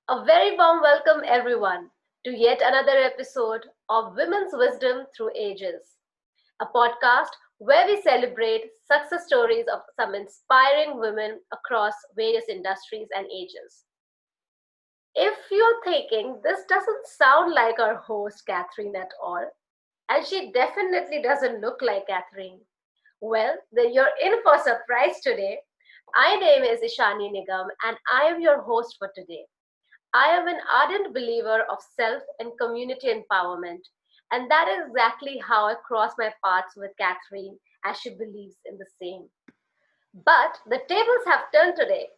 A very warm welcome, everyone, to yet another episode of Women's Wisdom Through Ages, a podcast where we celebrate success stories of some inspiring women across various industries and ages. If you're thinking this doesn't sound like our host, Catherine, at all, and she definitely doesn't look like Catherine, well, then you're in for a surprise today. My name is Ishani Nigam, and I am your host for today. I am an ardent believer of self and community empowerment, and that is exactly how I cross my paths with Catherine as she believes in the same. But the tables have turned today.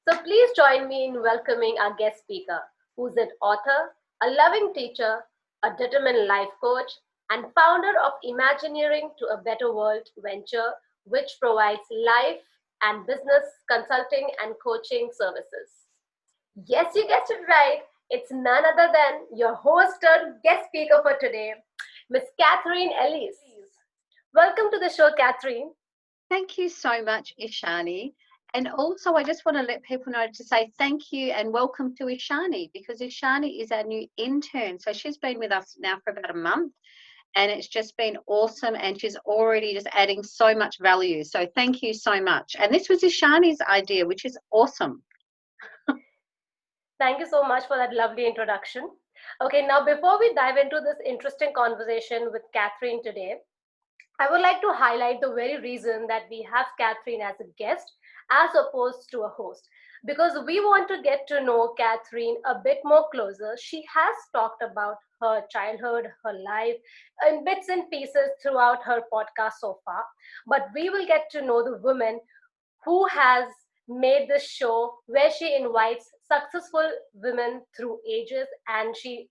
So please join me in welcoming our guest speaker, who's an author, a loving teacher, a determined life coach, and founder of Imagineering to a Better World venture, which provides life and business consulting and coaching services. Yes, you guessed it right. It's none other than your host and guest speaker for today, Miss Catherine Ellis. Welcome to the show, Catherine. Thank you so much, Ishani. And also, I just want to let people know to say thank you and welcome to Ishani because Ishani is our new intern. So she's been with us now for about a month and it's just been awesome. And she's already just adding so much value. So thank you so much. And this was Ishani's idea, which is awesome. Thank you so much for that lovely introduction. Okay, now before we dive into this interesting conversation with Catherine today, I would like to highlight the very reason that we have Catherine as a guest as opposed to a host. Because we want to get to know Catherine a bit more closer. She has talked about her childhood, her life, in bits and pieces throughout her podcast so far. But we will get to know the woman who has made this show where she invites successful women through ages and she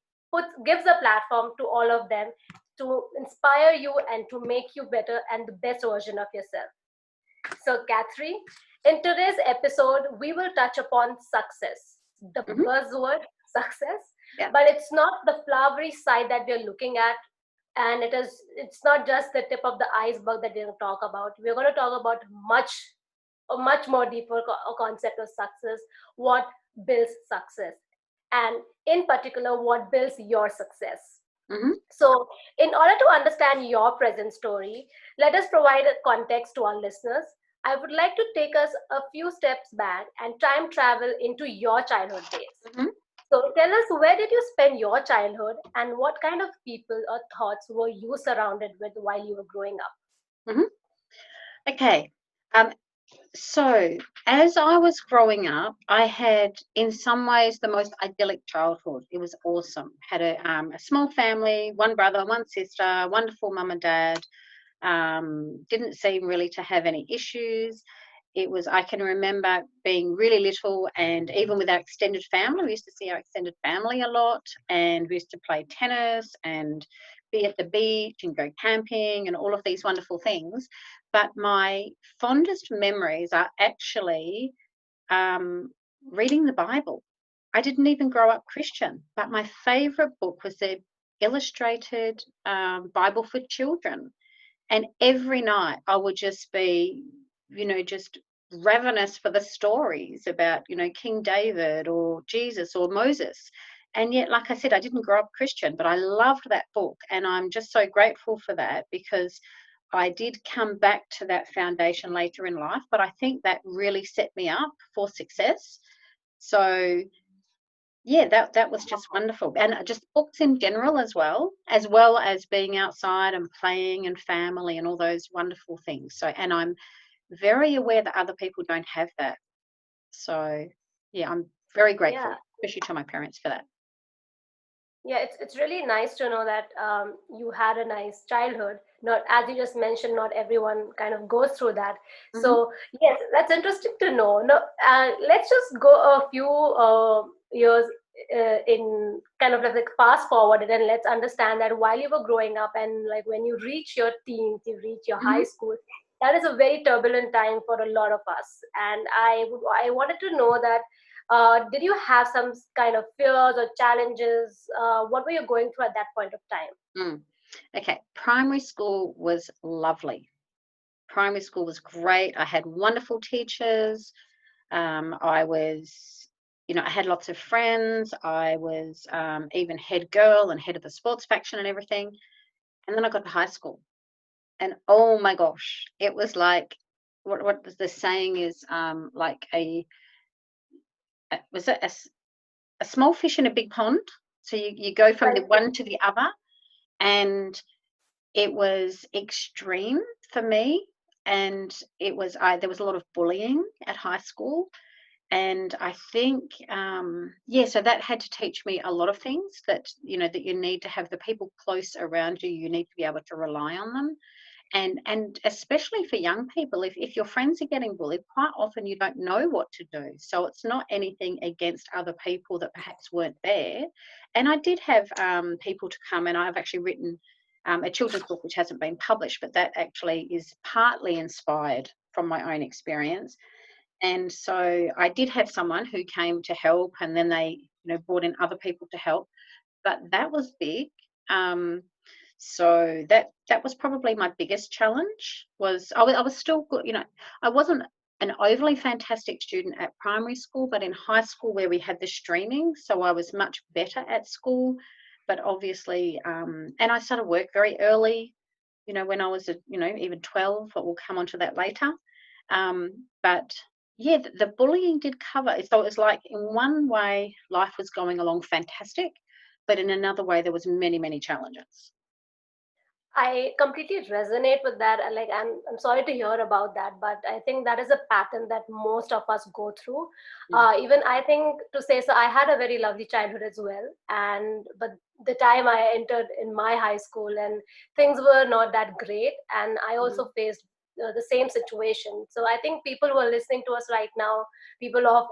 gives a platform to all of them to inspire you and to make you better and the best version of yourself. So, Catherine, in today's episode, we will touch upon success, the Mhm. buzzword success, Yeah. but it's not the flowery side that we're looking at. And it's not just the tip of the iceberg that we're going to talk about. We're going to talk about a much more deeper concept of success, what builds success, and in particular, what builds your success. Mhm. So, in order to understand your present story, let us provide a context to our listeners. I would like to take us a few steps back and time travel into your childhood days. Mhm. So, tell us, where did you spend your childhood and what kind of people or thoughts were you surrounded with while you were growing up? Mhm. Okay. Um, So, as I was growing up, I had, in some ways, the most idyllic childhood. It was awesome. Had a small family, one brother, one sister, wonderful mum and dad. Didn't seem really to have any issues. I can remember being really little, and even with our extended family, we used to see our extended family a lot, and we used to play tennis and be at the beach and go camping and all of these wonderful things. But my fondest memories are actually um, reading the Bible. I didn't even grow up Christian, but my favorite book was the illustrated Bible for children. And every night I would just be, just ravenous for the stories about, King David or Jesus or Moses. And yet, like I said, I didn't grow up Christian, but I loved that book. And I'm just so grateful for that because I did come back to that foundation later in life. But I think that really set me up for success. So yeah, that was just wonderful, and just books in general as well as being outside and playing and family and all those wonderful things. So, and I'm very aware that other people don't have that. So, yeah, I'm very Yeah, grateful, especially to my parents for that. yeah, it's really nice to know that you had a nice childhood. Not, as you just mentioned, not everyone kind of goes through that. Hmm. So yes, that's interesting to know. No, let's just go a few years in kind of like fast forward, and then let's understand that while you were growing up and like when you reach your teens, you reach your high Hmm. school. That is a very turbulent time for a lot of us, and I wanted to know that did you have some kind of fears or challenges? What were you going through at that point of time? Mm. Okay, primary school was lovely. Primary school was great. I had wonderful teachers. I was I had lots of friends. I was even head girl and head of the sports faction and everything. And then I got to high school, and oh my gosh, it was like what the saying is, like was it a small fish in a big pond? So you go from the Right. one to the other, and it was extreme for me. And there was a lot of bullying at high school. And I think, so that had to teach me a lot of things, that you need to have the people close around you. You need to be able to rely on them. And especially for young people, if your friends are getting bullied, quite often you don't know what to do. So it's not anything against other people that perhaps weren't there. And I did have people to come, and I've actually written a children's book which hasn't been published, but that actually is partly inspired from my own experience. And so I did have someone who came to help, and then they brought in other people to help, but that was big. So that was probably my biggest challenge. Was I was still good. I wasn't an overly fantastic student at primary school, but in high school, where we had the streaming, so I was much better at school. But obviously, and I started work very early, when I was even 12, but we'll come on to that later. But yeah, the bullying did cover. So it was like, in one way, life was going along fantastic, but in another way, there was many, many challenges. I completely resonate with that. And like, I'm sorry to hear about that, but I think that is a pattern that most of us go through. Mm. Even I think to say so, I had a very lovely childhood as well. And but the time I entered in my high school, and things were not that great, and I Mhm. also faced the same situation. So I think people who are listening to us right now, people of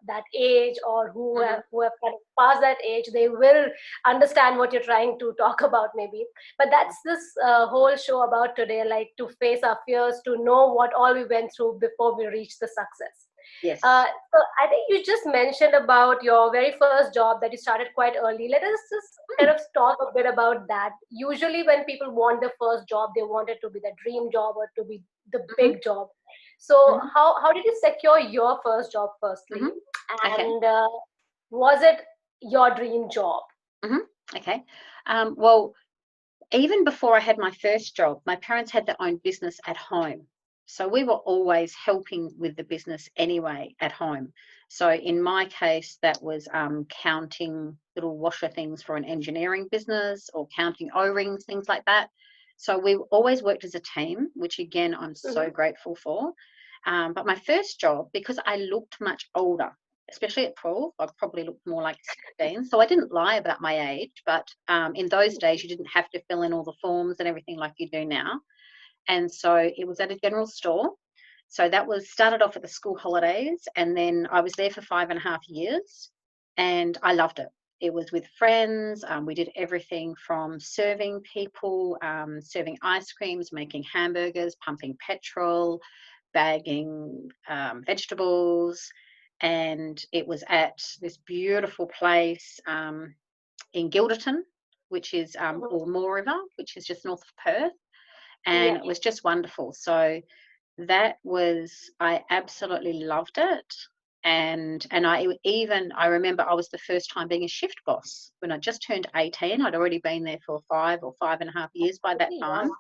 that age, or Mhm. who have kind of passed that age, they will understand what you're trying to talk about, maybe. But that's this whole show about today, like to face our fears, to know what all we went through before we reached the success. Yes. So I think you just mentioned about your very first job that you started quite early. Let us just kind Mm. of talk a bit about that. Usually when people want their first job, they want it to be the dream job or to be the Mhm. big job. So Mhm. how did you secure your first job Mhm. firstly, Okay. and was it your dream job? Mhm. Okay. Well, even before I had my first job, my parents had their own business at home. So we were always helping with the business anyway at home. So in my case, that was counting little washer things for an engineering business, or counting O-rings, things like that. So we always worked as a team, which again, I'm so Hmm. grateful for. But my first job, because I looked much older, especially at 12, I probably looked more like 16. So I didn't lie about my age, but in those days, you didn't have to fill in all the forms and everything like you do now. And so it was at a general store. So that was started off at the school holidays, and then I was there for 5.5 years, and I loved it. It was with friends. We did everything from serving people, serving ice creams, making hamburgers, pumping petrol, bagging vegetables. And it was at this beautiful place in Gilderton, which is, Hmm. or Moore River, which is just north of Perth. And Yeah. it was just wonderful. So I absolutely loved it. And I remember I was the first time being a shift boss when I just turned 18. I'd already been there for 5.5 years by that Really? time. Wow.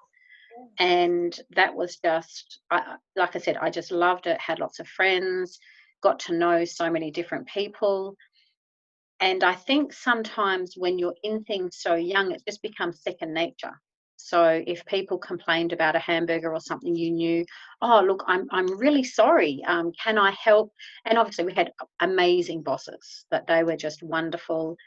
And that was just, like I said, I just loved it. Had lots of friends, got to know so many different people. And I think sometimes when you're in things so young, it just becomes second nature. So if people complained about a hamburger or something, you knew, oh look, I'm really sorry. Can I help? And obviously we had amazing bosses, that they were just wonderful,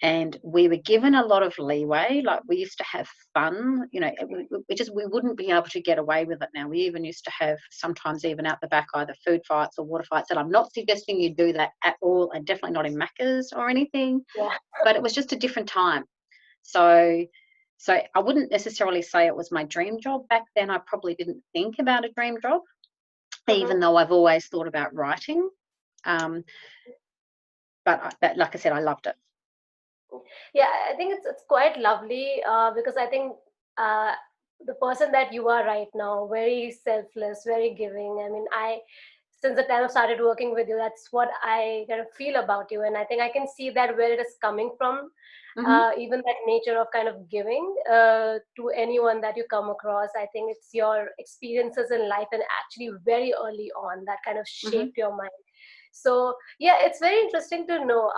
and we were given a lot of leeway. Like, we used to have fun. We wouldn't be able to get away with it now. We even used to have, sometimes even out the back, either food fights or water fights. And I'm not suggesting you do that at all, and definitely not in Macca's or anything, Yeah. but it was just a different time. So so I wouldn't necessarily say it was my dream job back then. I probably didn't think about a dream job, even Hmm. though I've always thought about writing. um, but like I said, I loved it. Yeah, I think it's quite lovely, because I think uh, the person that you are right now, very selfless, very giving. I mean, I since the time I started working with you, that's what I kind of feel about you. And I think I can see that where it is coming from, Hmm. even that nature of kind of giving to anyone that you come across. I think it's your experiences in life and actually very early on that kind of Hmm. shaped your mind. So yeah, it's very interesting to know.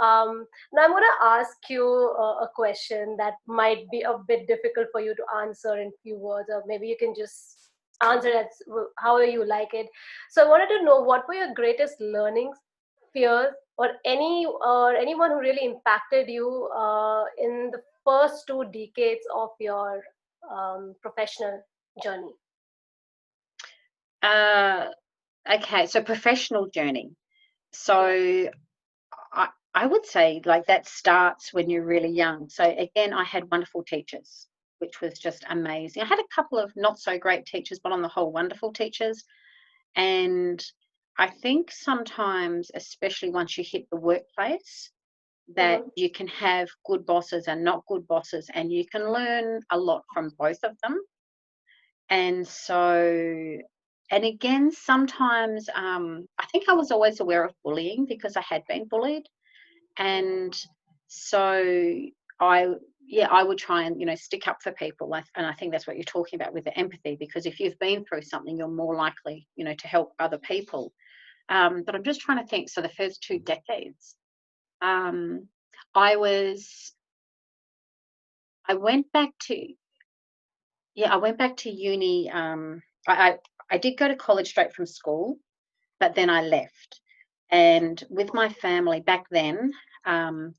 Now I'm going to ask you a question that might be a bit difficult for you to answer in few words, or maybe you can just answer it however you like it. So I wanted to know, what were your greatest learnings, fears, or anyone who really impacted you in the first 2 decades of your professional journey? Uh, okay, so professional journey. Yeah. So I would say like that starts when you're really young. So again, I had wonderful teachers, which was just amazing. I had a couple of not so great teachers, but on the whole, wonderful teachers. And I think sometimes, especially once you hit the workplace, that Mm-hmm. you can have good bosses and not good bosses, and you can learn a lot from both of them. And so, and again, sometimes I think I was always aware of bullying because I had been bullied. And so I, yeah, I would try and, stick up for people. And I think that's what you're talking about with the empathy, because if you've been through something, you're more likely, to help other people. But I'm just trying to think. So the first 2 decades, um, I was, I went back to, yeah, I went back to uni. I did go to college straight from school, but then I left. And with my family back then, um,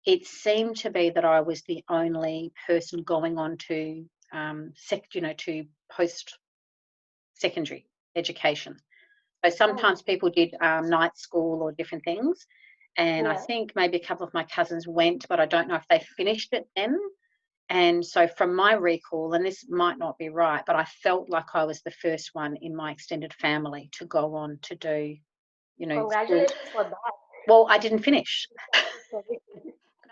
it seemed to be that I was the only person going on to to post secondary education. So Oh, sometimes people did night school or different things, and I yeah. think maybe a couple of my cousins went, but I don't know if they finished it then. And so, from my recall, and this might not be right, but I felt like I was the first one in my extended family to go on to do, school. Congratulations for that. Well, I didn't finish. Sorry.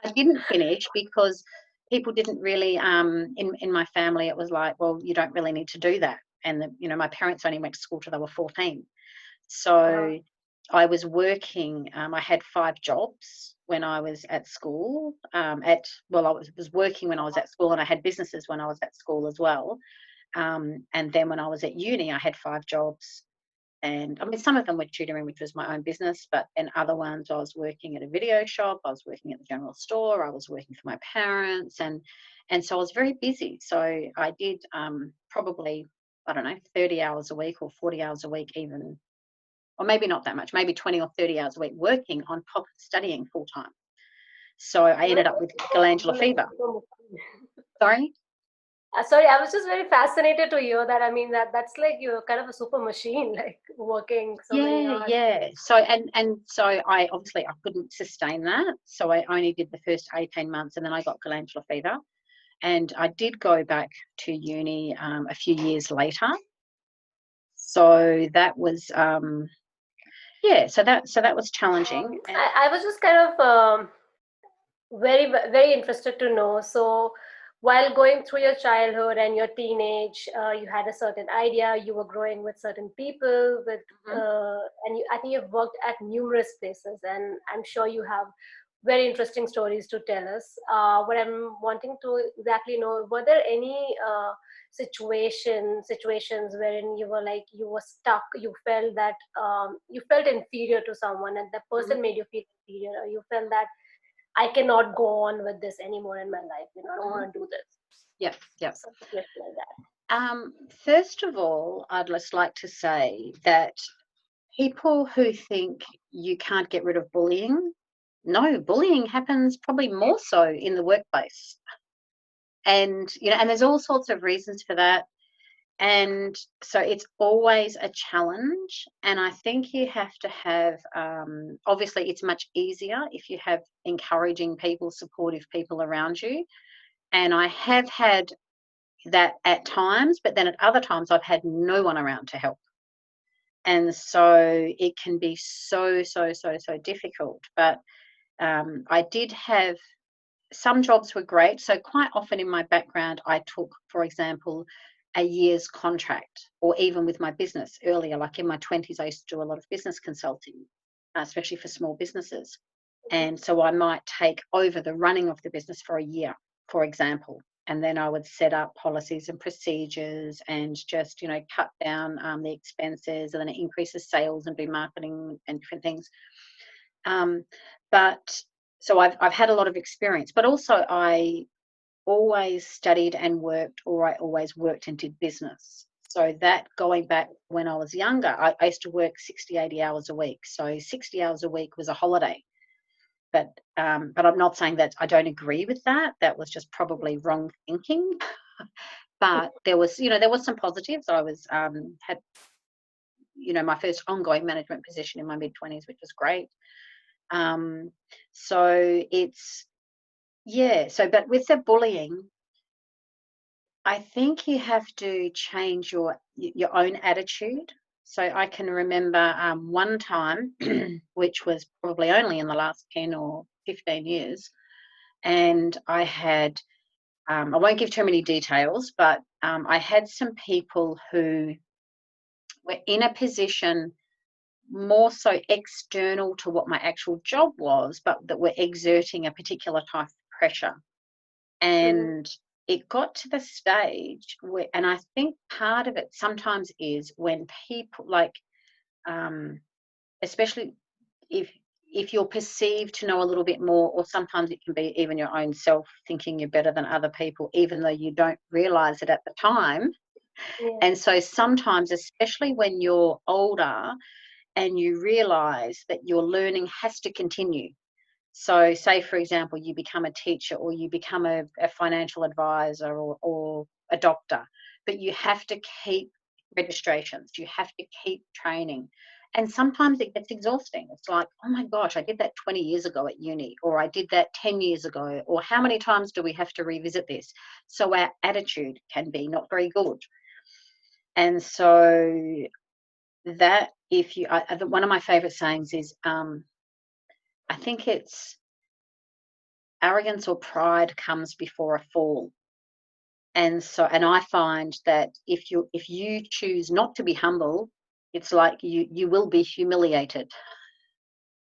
I didn't finish because people didn't really in my family it was like, well, you don't really need to do that. And my parents only went to school till they were 14. Uh-huh. So I was working, I had 5 jobs when I was at school. I was working when I was at school, and I had businesses when I was at school as well. And then when I was at uni, I had 5 jobs. And I mean, some of them were tutoring, which was my own business, but then other ones I was working at a video shop, I was working at the general store, I was working for my parents, and so I was very busy. So I did probably, I don't know, 30 hours a week or 40 hours a week, even, or maybe not that much, maybe 20 or 30 hours a week working on top of studying full time. So I You're ended up with glandular like fever. super machine. Sorry. Sorry, I was just very fascinated to hear that. I mean, that's like you're kind of a super machine, like working so many Yeah, hours. yeah. So and so I obviously I couldn't sustain that. So I only did the first 18 months, and then I got glandular fever. And I did go back to uni a few years later. So that was yeah. So that was challenging. And I was just kind of very interested to know. So, while going through your childhood and your teenage, you had a certain idea. You were growing with certain people, mhm, and I think you've worked at numerous places, and I'm sure you have very interesting stories to tell us. What I'm wanting to exactly know: were there any situations wherein you were like you were stuck, you felt that you felt inferior to someone, and that mhm, person made you feel inferior, or you felt that I cannot go on with this anymore in my life. I don't mhm. want to do this. Yep, yep. Some situation like that. First of all, I'd just like to say that people who think you can't get rid of bullying, no, bullying happens probably more so in the workplace. And and there's all sorts of reasons for that. And so it's always a challenge. And I think you have to have, obviously, it's much easier if you have encouraging people, supportive people around you. And I have had that at times, but then at other times, I've had no one around to help. And so it can be so, so, so, so difficult. But I did have some jobs were great. So quite often in my background, I took, for example, a year's contract, or even with my business earlier, like in my 20s, I used to do a lot of business consulting, especially for small businesses. And so I might take over the running of the business for a year, for example, and then I would set up policies and procedures and just, cut down the expenses, and then it increases sales and do marketing and different things. But so I've had a lot of experience, but also I always studied and worked, or I always worked and did business. So that, going back when I was younger, I used to work 60, 80 hours a week. So 60 hours a week was a holiday. But I'm not saying that I don't agree with that. That was just probably wrong thinking. But there was some positives. I was had my first ongoing management position in my mid-20s, which was great. So it's but with the bullying, I think you have to change your own attitude. So I can remember one time, which was probably only in the last 10 or 15 years, and I had, I won't give too many details, but I had some people who were in a position more so external to what my actual job was, but that were exerting a particular type of pressure. And it got to the stage where, and I think part of it sometimes is when people especially if you're perceived to know a little bit more, or sometimes it can be even your own self thinking you're better than other people, even though you don't realize it at the time. Yeah. And so sometimes, especially when you're older and you realize that your learning has to continue. So say, for example, you become a teacher, or you become a financial advisor, or a doctor, but you have to keep registrations, you have to keep training. And sometimes it gets exhausting. It's like, oh my gosh, I did that 20 years ago at uni, or I did that 10 years ago, or how many times do we have to revisit this? So our attitude can be not very good. And so that, one of my favorite sayings is, I think it's, arrogance or pride comes before a fall. And I find that if you choose not to be humble, it's like you will be humiliated.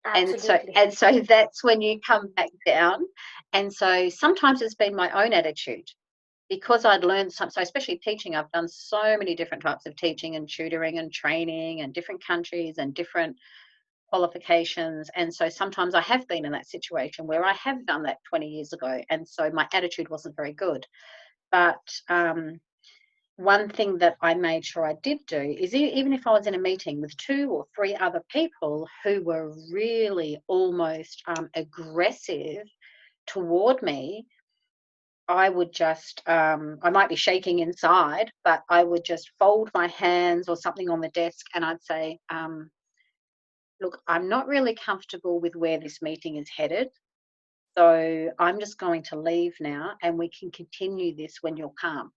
Absolutely. And so that's when you come back down. And so sometimes it's been my own attitude, because I'd learned so especially teaching, I've done so many different types of teaching and tutoring and training, and different countries and different qualifications. And so sometimes I have been in that situation where I have done that 20 years ago, and so my attitude wasn't very good. But one thing that I made sure I did do is, even if I was in a meeting with 2 or 3 other people who were really almost aggressive toward me, I would just, I might be shaking inside, but I would just fold my hands or something on the desk, and I'd say, look, I'm not really comfortable with where this meeting is headed. So I'm just going to leave now, and we can continue this when you're calm.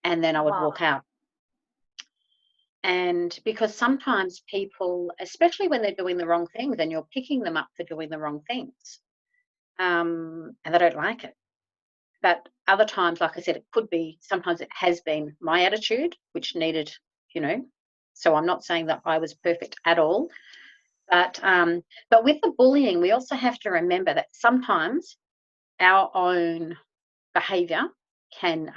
And then I would Wow. walk out. And because sometimes people, especially when they're doing the wrong things, and you're picking them up for doing the wrong things, and they don't like it. But other times, like I said, it could be, sometimes it has been my attitude, which needed, so I'm not saying that I was perfect at all. But with the bullying, we also have to remember that sometimes our own behaviour can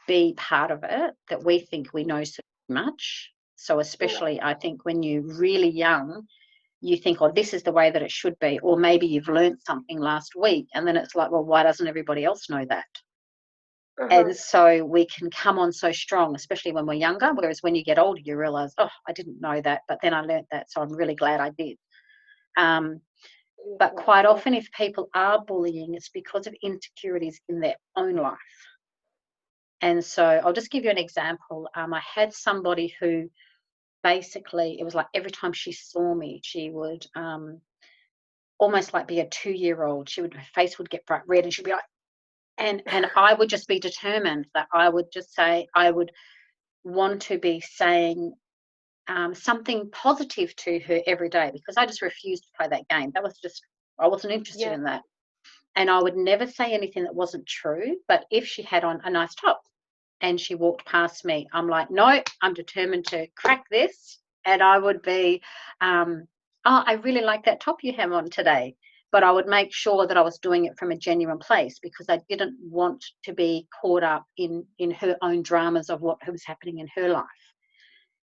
be part of it, that we think we know so much. So especially, I think when you're really young, you think, oh, this is the way that it should be. Or maybe you've learned something last week, and then it's like, well, why doesn't everybody else know that? And so we can come on so strong, especially when we're younger, whereas when you get older, you realise, oh, I didn't know that, but then I learnt that, so I'm really glad I did. But quite often, if people are bullying, it's because of insecurities in their own life. And so I'll just give you an example. I had somebody who basically, it was like every time she saw me, she would almost like be a 2-year-old. Her face would get bright red, and she'd be like, and I would just be determined that I would just say, I would want to be saying something positive to her every day, because I just refused to play that game. That was just, I wasn't interested in that. And I would never say anything that wasn't true. But if she had on a nice top, and she walked past me, I'm like, no, I'm determined to crack this. And I would be, oh, I really like that top you have on today. But I would make sure that I was doing it from a genuine place, because I didn't want to be caught up in her own dramas of what was happening in her life.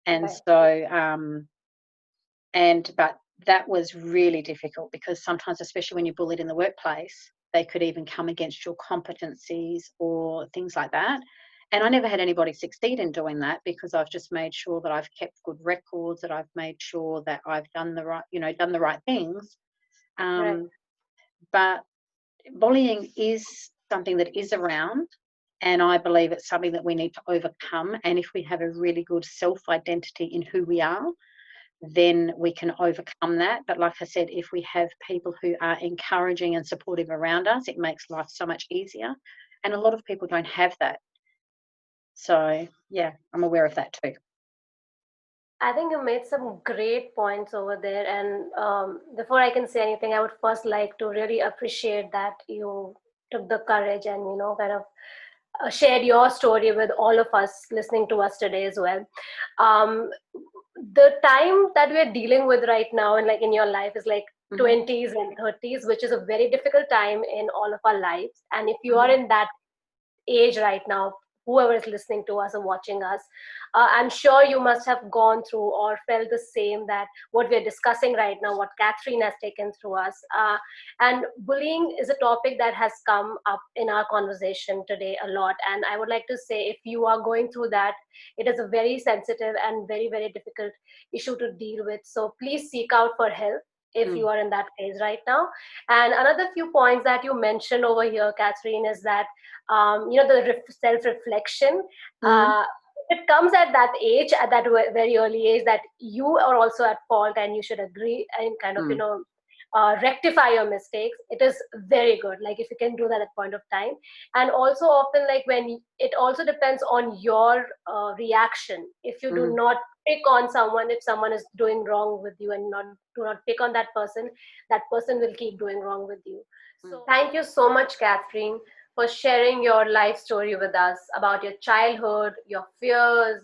And Right. so, but that was really difficult, because sometimes, especially when you're bullied in the workplace, they could even come against your competencies or things like that. And I never had anybody succeed in doing that, because I've just made sure that I've kept good records, that I've made sure that I've done the right, done the right things. Right. But bullying is something that is around, and I believe it's something that we need to overcome. And if we have a really good self-identity in who we are, then we can overcome that. But like I said, if we have people who are encouraging and supportive around us, it makes life so much easier. And a lot of people don't have that. So, yeah, I'm aware of that too. I think you made some great points over there. And before I can say anything, I would first like to really appreciate that you took the courage and, kind of shared your story with all of us listening to us today as well. Um, the time that we're dealing with right now and like in your life is like Mm-hmm. 20s and 30s, which is a very difficult time in all of our lives. And if you are Mm-hmm. in that age right now, whoever is listening to us or watching us, I'm sure you must have gone through or felt the same, that what we're discussing right now, what Catherine has taken through us. And bullying is a topic that has come up in our conversation today a lot. And I would like to say, if you are going through that, it is a very sensitive and very, very difficult issue to deal with. So please seek out for help if you are in that phase right now. And another few points that you mentioned over here, Catherine, is that the self-reflection, Mm-hmm. it comes at that age, at that very early age, that you are also at fault and you should agree and kind of rectify your mistakes. It is very good, like if you can do that at point of time. And also often, like when it also depends on your reaction. If you do Mm-hmm. not pick on someone, if someone is doing wrong with you and do not pick on that person will keep doing wrong with you. So thank you so much, Catherine, for sharing your life story with us about your childhood, your fears,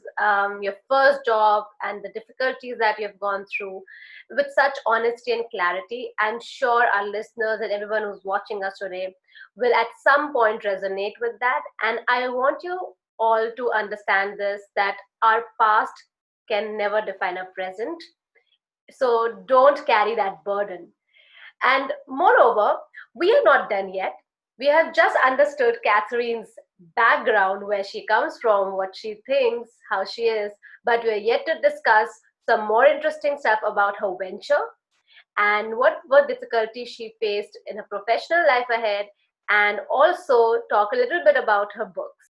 your first job, and the difficulties that you've gone through with such honesty and clarity. I'm sure our listeners and everyone who's watching us today will at some point resonate with that. And I want you all to understand this, that our past can never define our present. So don't carry that burden. And moreover, we are not done yet. We have just understood Catherine's background, where she comes from, what she thinks, how she is, but we are yet to discuss some more interesting stuff about her venture and what difficulties she faced in her professional life ahead, and also talk a little bit about her books.